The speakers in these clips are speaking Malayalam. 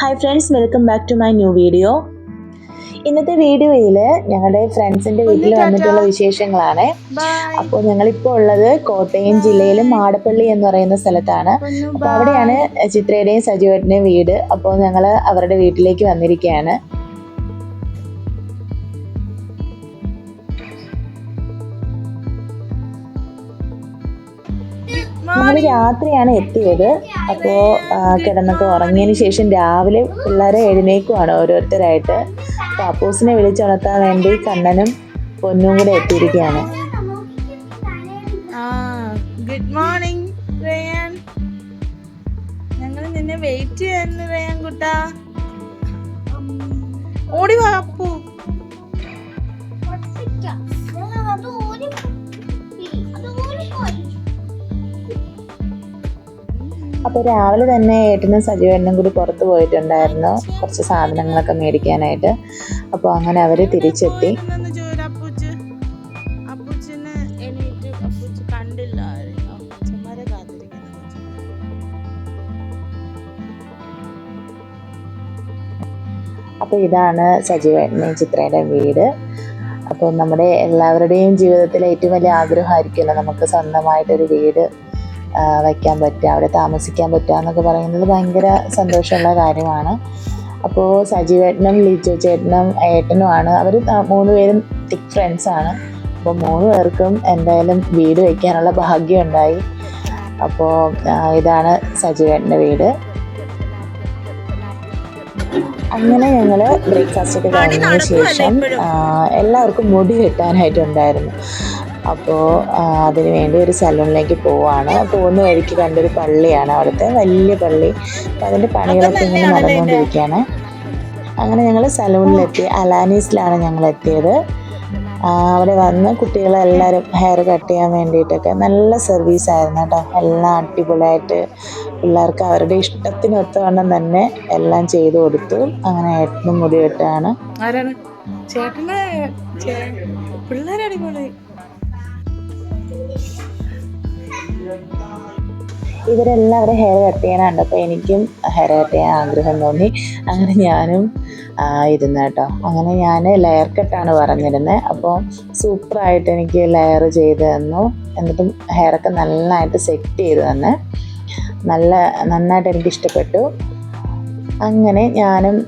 Hi friends, welcome back to my new video. ഇന്നത്തെ വീഡിയോയിൽ ഞങ്ങളുടെ ഫ്രണ്ട്സിൻ്റെ വീട്ടിൽ വന്നിട്ടുള്ള വിശേഷങ്ങളാണ്. അപ്പോൾ ഞങ്ങളിപ്പോൾ ഉള്ളത് കോട്ടയം ജില്ലയിൽ മാടപ്പള്ളി എന്ന് പറയുന്ന സ്ഥലത്താണ്. അപ്പോൾ അവിടെയാണ് ചിത്രയുടെയും സജീവേട്ടൻ്റെയും വീട്. അപ്പോൾ ഞങ്ങൾ അവരുടെ വീട്ടിലേക്ക് വന്നിരിക്കുകയാണ്. ഞങ്ങൾ രാത്രിയാണ് എത്തിയത്. അപ്പോൾ കിടന്നൊക്കെ ഉറങ്ങിയതിന് ശേഷം രാവിലെ പിള്ളേരെ എഴുന്നേക്കുവാണ് ഓരോരുത്തരായിട്ട്. അപ്പോൾ അപ്പൂസിനെ വിളിച്ചുണർത്താൻ വേണ്ടി കണ്ണനും പൊന്നും കൂടെ എത്തിയിരിക്കുകയാണ്. ഗുഡ് മോർണിംഗ് റയാൻ, ഞങ്ങൾ നിന്നെ വെയിറ്റ് ചെയ്യുന്നു റയാൻ കുട്ടാ. ഓടി വാ അപ്പു. അപ്പോൾ രാവിലെ തന്നെ ഏട്ടനും സജീവേട്ടനും കൂടി പുറത്ത് പോയിട്ടുണ്ടായിരുന്നു കുറച്ച് സാധനങ്ങളൊക്കെ മേടിക്കാനായിട്ട്. അപ്പോൾ അങ്ങനെ അവർ തിരിച്ചെത്തി. അപ്പോൾ ഇതാണ് സജീവേട്ടൻ്റെയും ചിത്രയുടെ വീട്. അപ്പോൾ നമ്മുടെ എല്ലാവരുടെയും ജീവിതത്തിലെ ഏറ്റവും വലിയ ആഗ്രഹമായിരിക്കുമല്ലോ നമുക്ക് സ്വന്തമായിട്ടൊരു വീട് വയ്ക്കാൻ പറ്റുക, അവിടെ താമസിക്കാൻ പറ്റുക എന്നൊക്കെ പറയുന്നത് ഭയങ്കര സന്തോഷമുള്ള കാര്യമാണ്. അപ്പോൾ സജീവേട്ടനും ലിജോ ചേട്ടനും ഏട്ടനുമാണ്. അവർ 3 പേരും തിക് ഫ്രണ്ട്സാണ്. അപ്പോൾ 3 പേർക്കും എന്തായാലും വീട് വയ്ക്കാനുള്ള ഭാഗ്യം ഉണ്ടായി. അപ്പോൾ ഇതാണ് സജീവേട്ടൻ്റെ വീട്. അങ്ങനെ ഞങ്ങൾ ബ്രേക്ക്ഫാസ്റ്റ് ഒക്കെ കഴിഞ്ഞതിന് ശേഷം എല്ലാവർക്കും മുടി വെട്ടാനായിട്ടുണ്ടായിരുന്നു. അപ്പോൾ അതിന് വേണ്ടി ഒരു സലൂണിലേക്ക് പോവുകയാണ്. പോകുന്ന വഴിക്ക് കണ്ടൊരു പള്ളിയാണ്, അവിടുത്തെ വലിയ പള്ളി. അപ്പോൾ അതിൻ്റെ പണികളൊക്കെ ഇങ്ങനെ നടന്നുകൊണ്ടിരിക്കുകയാണ്. അങ്ങനെ ഞങ്ങൾ സലൂണിലെത്തി. അലാനീസിലാണ് ഞങ്ങൾ എത്തിയത്. അവിടെ വന്ന് കുട്ടികളെല്ലാവരും ഹെയർ കട്ട് ചെയ്യാൻ വേണ്ടിയിട്ടൊക്കെ നല്ല സർവീസായിരുന്നു കേട്ടോ. എല്ലാം അടിപൊളിയായിട്ട് പിള്ളേർക്ക് അവരുടെ ഇഷ്ടത്തിനൊത്തവണ്ണം തന്നെ എല്ലാം ചെയ്തു കൊടുത്തു. അങ്ങനെ ഏട്ടനും മുടി വെട്ടാണ്. ഇവരെല്ലാവരും ഹെയർ കട്ട് ചെയ്യാനുണ്ട്. അപ്പോൾ എനിക്കും ഹെയർ കട്ട് ചെയ്യാൻ ആഗ്രഹം തോന്നി. അങ്ങനെ ഞാനും ഇരുന്നു കേട്ടോ. അങ്ങനെ ഞാൻ ലെയർ കട്ടാണ് പറഞ്ഞിരുന്നത്. അപ്പോൾ സൂപ്പറായിട്ട് എനിക്ക് ലെയർ ചെയ്ത് തന്നു. എന്നിട്ടും ഹെയറൊക്കെ നന്നായിട്ട് സെറ്റ് ചെയ്ത് തന്നെ നന്നായിട്ട് എനിക്ക് ഇഷ്ടപ്പെട്ടു. അങ്ങനെ ഞാനും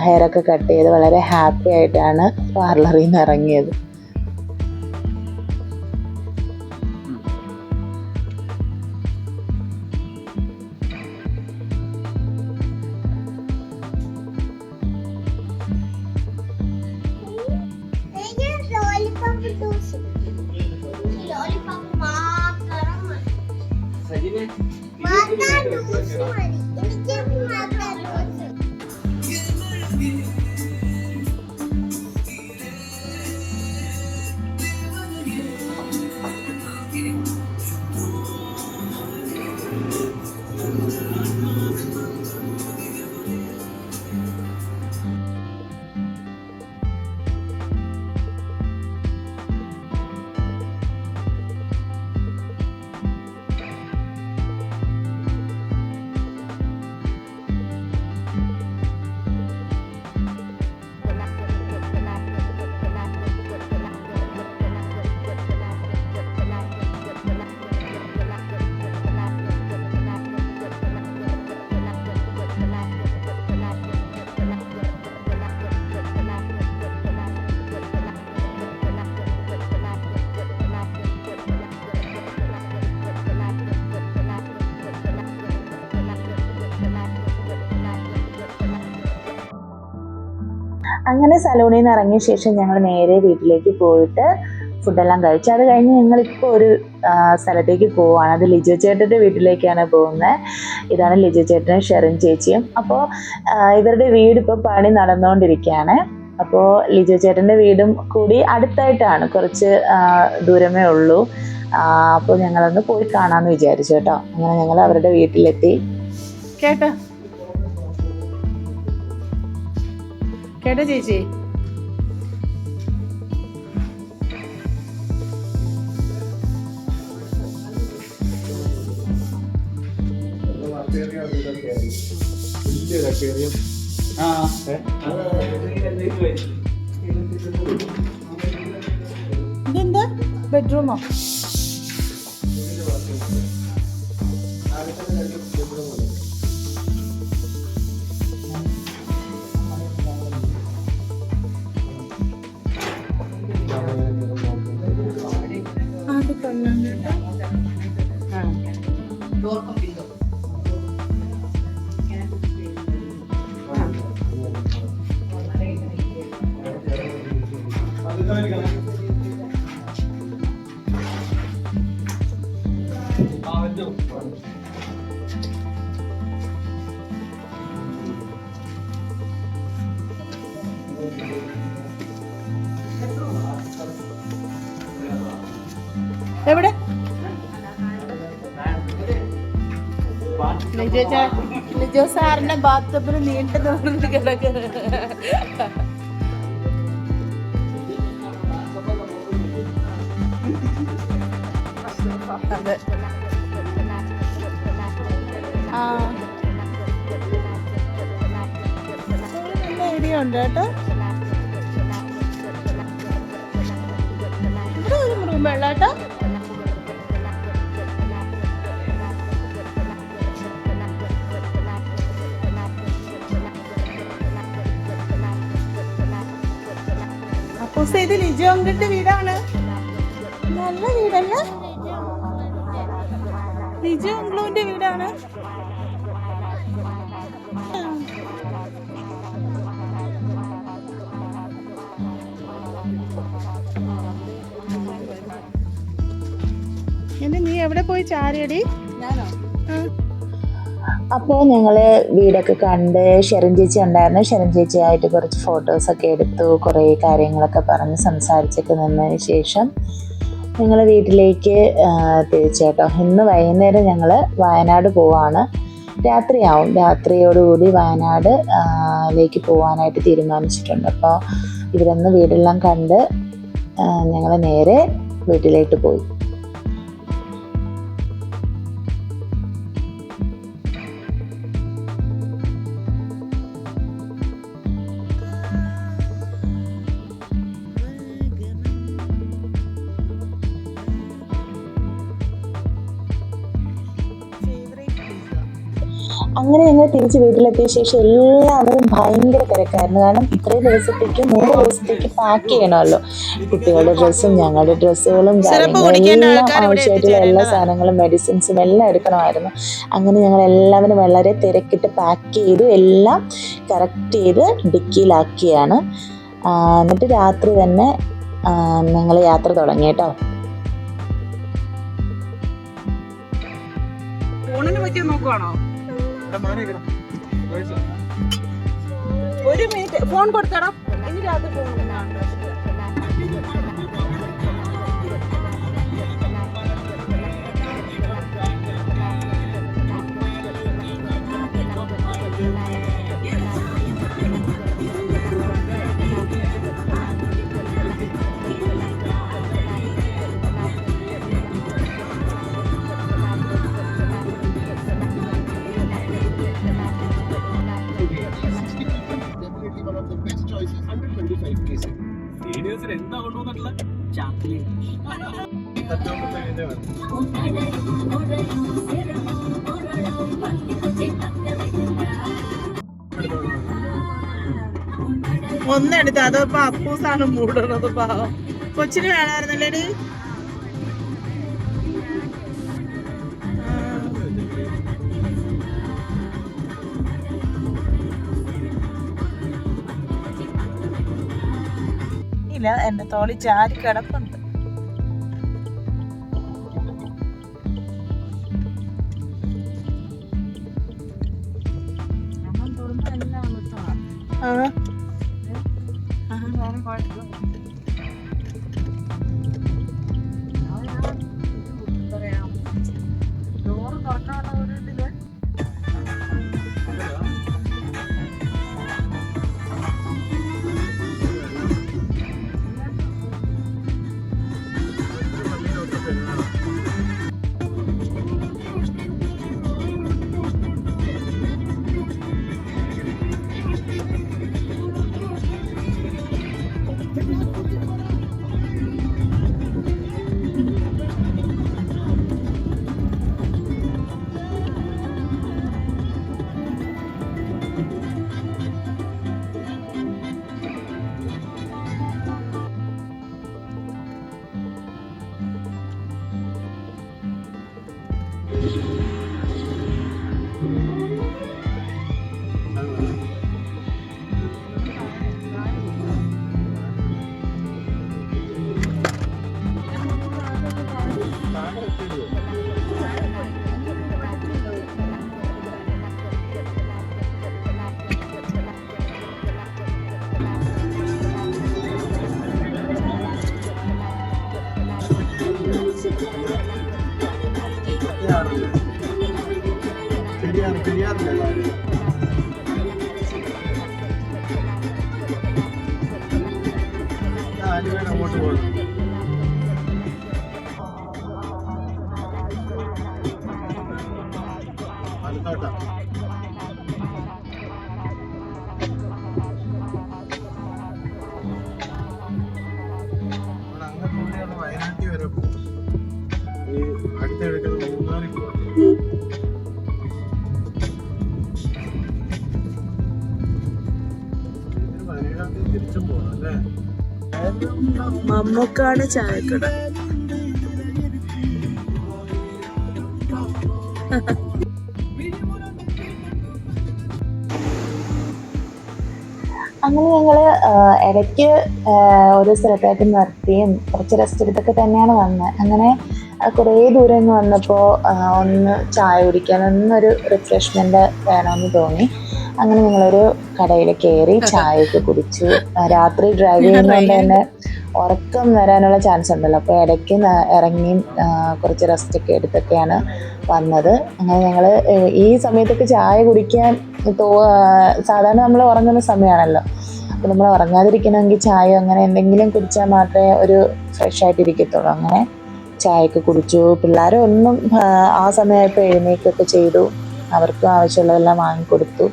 ഹെയറൊക്കെ കട്ട് ചെയ്ത് വളരെ ഹാപ്പി ആയിട്ടാണ് പാർലറിൽ നിന്ന് ഇറങ്ങിയത്. അങ്ങനെ സലൂണിൽ നിന്ന് ഇറങ്ങിയ ശേഷം ഞങ്ങൾ നേരെ വീട്ടിലേക്ക് പോയിട്ട് ഫുഡെല്ലാം കഴിച്ചു. അത് കഴിഞ്ഞ് ഞങ്ങളിപ്പോൾ ഒരു സ്ഥലത്തേക്ക് പോവുകയാണ്. അത് ലിജോ ചേട്ടൻ്റെ വീട്ടിലേക്കാണ് പോകുന്നത്. ഇതാണ് ലിജോ ചേട്ടനും ഷെറിൻ ചേച്ചിയും. അപ്പോൾ ഇവരുടെ വീട് ഇപ്പോൾ പണി നടന്നുകൊണ്ടിരിക്കുകയാണ്. അപ്പോൾ ലിജോ ചേട്ടൻ്റെ വീടും കൂടി അടുത്തായിട്ടാണ്, കുറച്ച് ദൂരമേ ഉള്ളൂ. അപ്പോൾ ഞങ്ങളൊന്ന് പോയി കാണാമെന്ന് വിചാരിച്ചു കേട്ടോ. അങ്ങനെ ഞങ്ങൾ അവരുടെ വീട്ടിലെത്തി. കേട്ടോ ചേച്ചി, വലിയൊരു അക്വേറിയം ഇതെന്താ ബെഡ്റൂമോ? അത് കൊള്ളാം കേട്ടോ. എവിടെ ലിജോ സാറിന്റെ ബാത്റൂമിൽ നീണ്ടു തോന്നുന്നു കിടക്ക്. അതെ ആ നല്ല ഐഡിയ ഉണ്ട് കേട്ടോ. ഇവിടെ ഒരു റൂം വെള്ള കേട്ടോ. ഇത് ലിജോ അങ്കിളിന്റെ വീടാണ്. നല്ല വീടല്ല, ലിജോ അങ്കിളിന്റെ വീടാണ്. എന്നെ നീ എവിടെ പോയി ചാരിയടി? ഞാനോ? അപ്പോൾ ഞങ്ങൾ വീടൊക്കെ കണ്ട് ഷെറിൻ ചേച്ചി ഉണ്ടായിരുന്നു. ഷെറിൻ ചേച്ചിയായിട്ട് കുറച്ച് ഫോട്ടോസൊക്കെ എടുത്തു, കുറേ കാര്യങ്ങളൊക്കെ പറഞ്ഞ് സംസാരിച്ചൊക്കെ നിന്നതിന് ശേഷം ഞങ്ങൾ വീട്ടിലേക്ക് തിരിച്ചേട്ടോ. ഇന്ന് വൈകുന്നേരം ഞങ്ങൾ വയനാട് പോവാണ്. രാത്രിയാവും. രാത്രിയോടുകൂടി വയനാട് ലേക്ക് പോകാനായിട്ട് തീരുമാനിച്ചിട്ടുണ്ട്. അപ്പോൾ ഇവരൊന്ന് വീടെല്ലാം കണ്ട് ഞങ്ങൾ നേരെ വീട്ടിലേക്ക് പോയി. അങ്ങനെ ഞങ്ങൾ തിരിച്ച് വീട്ടിലെത്തിയ ശേഷം എല്ലാവരും ഭയങ്കര തിരക്കായിരുന്നു. കാരണം ഇത്രയും ദിവസത്തേക്ക് 3 ദിവസത്തേക്ക് പാക്ക് ചെയ്യണമല്ലോ. കുട്ടികളുടെ ഡ്രസ്സും ഞങ്ങളുടെ ഡ്രസ്സുകളും കാര്യങ്ങളും എല്ലാം ആവശ്യമായിട്ടുള്ള എല്ലാ സാധനങ്ങളും മെഡിസിൻസും എല്ലാം എടുക്കണമായിരുന്നു. അങ്ങനെ ഞങ്ങൾ എല്ലാവരും വളരെ തിരക്കിട്ട് പാക്ക് ചെയ്തു, എല്ലാം കറക്റ്റ് ചെയ്ത് ഡിക്കിയിലാക്കിയാണ്. എന്നിട്ട് രാത്രി തന്നെ ഞങ്ങൾ യാത്ര തുടങ്ങി കേട്ടോ. ഫോണിനെ പറ്റി നോക്കുവാണോ? ഒരു മിനിറ്റ് ഫോൺ കൊടുത്തടാ. ഇനി രാത്രി ഫോൺ എന്താ കൊണ്ടുവന്നിട്ടുള്ള ചോക്ലേറ്റ്. ഒന്നെടുത്ത് അതിപ്പോ അപ്പൂസാണ് മൂടണത്. പാവം കൊച്ചിന് വേണമായിരുന്നല്ലേടി? ഇല്ല, എന്റെ തോളി ചാരി കിടപ്പുണ്ട്. ഡോറ് തുറക്കാനുള്ള ഒരു ഇതില് ആലുവയിൽ അങ്ങോട്ട് പോകുന്നു. പാലക്കാട്ടാ. അങ്ങ് ദൂരെയുള്ള വയനാട്ടിൽ വരെ പോകും. ഈ അടുത്തെടുക്കുന്ന മൂന്നാറിൽ പോകും. തിരിച്ചും പോകണം അല്ലേ? മമ്മൂക്കാട് ചായക്കട. അങ്ങനെ ഞങ്ങൾ ഇടയ്ക്ക് ഒരു സ്ഥലത്തായിട്ട് നിർത്തിയും കുറച്ച് റെസ്റ്റ് എടുത്തൊക്കെ തന്നെയാണ് വന്നത്. അങ്ങനെ കുറേ ദൂരം നിന്ന് വന്നപ്പോൾ ഒന്ന് ചായ കുടിക്കാൻ ഒന്നൊരു റിഫ്രഷ്മെൻറ്റ് വേണമെന്ന് തോന്നി. അങ്ങനെ ഞങ്ങളൊരു കടയിൽ കയറി ചായയൊക്കെ കുടിച്ചു. രാത്രി ഡ്രൈവ് ചെയ്യുന്നതുകൊണ്ട് തന്നെ ഉറക്കം വരാനുള്ള ചാൻസ് ഉണ്ടല്ലോ, അപ്പോൾ ഇടയ്ക്ക് ഇറങ്ങി കുറച്ച് റെസ്റ്റൊക്കെ എടുത്തൊക്കെയാണ് വന്നത്. അങ്ങനെ ഞങ്ങൾ ഈ സമയത്തൊക്കെ ചായ കുടിക്കാൻ സാധാരണ നമ്മൾ ഉറങ്ങുന്ന സമയമാണല്ലോ, അപ്പോൾ നമ്മൾ ഉറങ്ങാതിരിക്കണമെങ്കിൽ ചായ അങ്ങനെ എന്തെങ്കിലും കുടിച്ചാൽ മാത്രമേ ഒരു ഫ്രഷ് ആയിട്ടിരിക്കത്തുള്ളൂ. അങ്ങനെ ചായയൊക്കെ കുടിച്ചു. പിള്ളേരൊന്നും ആ സമയമായപ്പോൾ എഴുന്നേൽക്കൊക്കെ ചെയ്തു. അവർക്കും ആവശ്യമുള്ളതെല്ലാം വാങ്ങിക്കൊടുത്തു.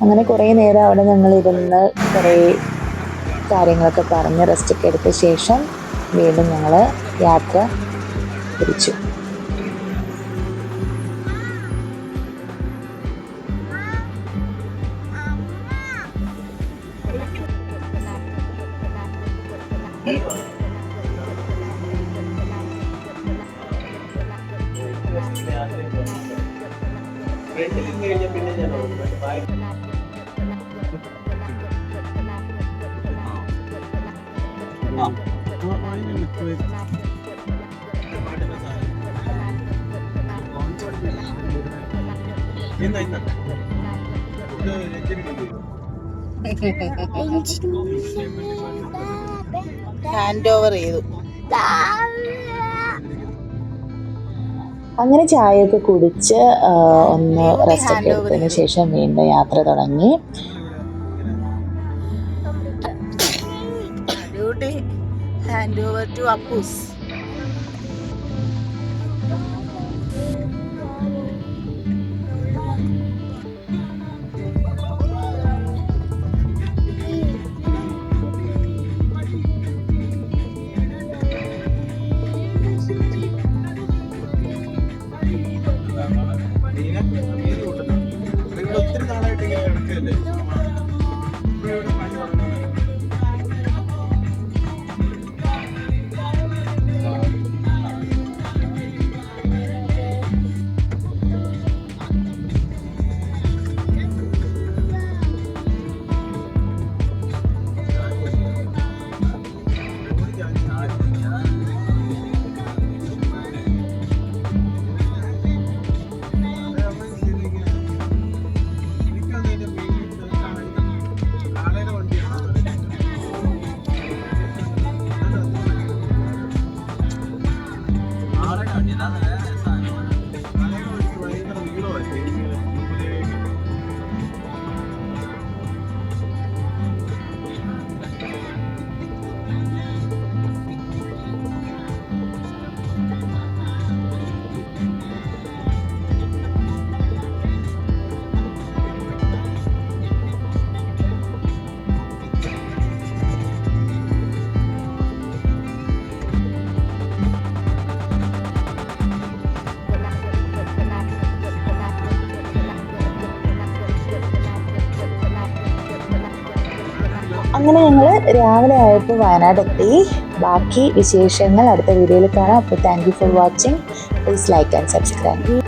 അങ്ങനെ കുറേ നേരം അവിടെ ഞങ്ങളിരുന്ന് കുറേ കാര്യങ്ങളൊക്കെ പറഞ്ഞ് റെസ്റ്റൊക്കെ എടുത്ത ശേഷം വീണ്ടും ഞങ്ങൾ യാത്ര തിരിച്ചു. ഹാൻഡ് ഓവർ ചെയ്തു. അങ്ങനെ ചായയൊക്കെ കുടിച്ച് ഒന്ന് റെസ്റ്റൊക്കെ എടുത്തതിന് ശേഷം വീണ്ടും യാത്ര തുടങ്ങി. Hand over to Appoos. ഒത്തിരി നാളായിട്ട് ഇങ്ങനെ കിടക്കുകയല്ലേ? അങ്ങനെ ഞങ്ങൾ രാവിലെ ആയപ്പോൾ വയനാടെത്തി. ബാക്കി വിശേഷങ്ങൾ അടുത്ത വീഡിയോയിൽ കാണാം. അപ്പോൾ thank you for watching. Please like and subscribe.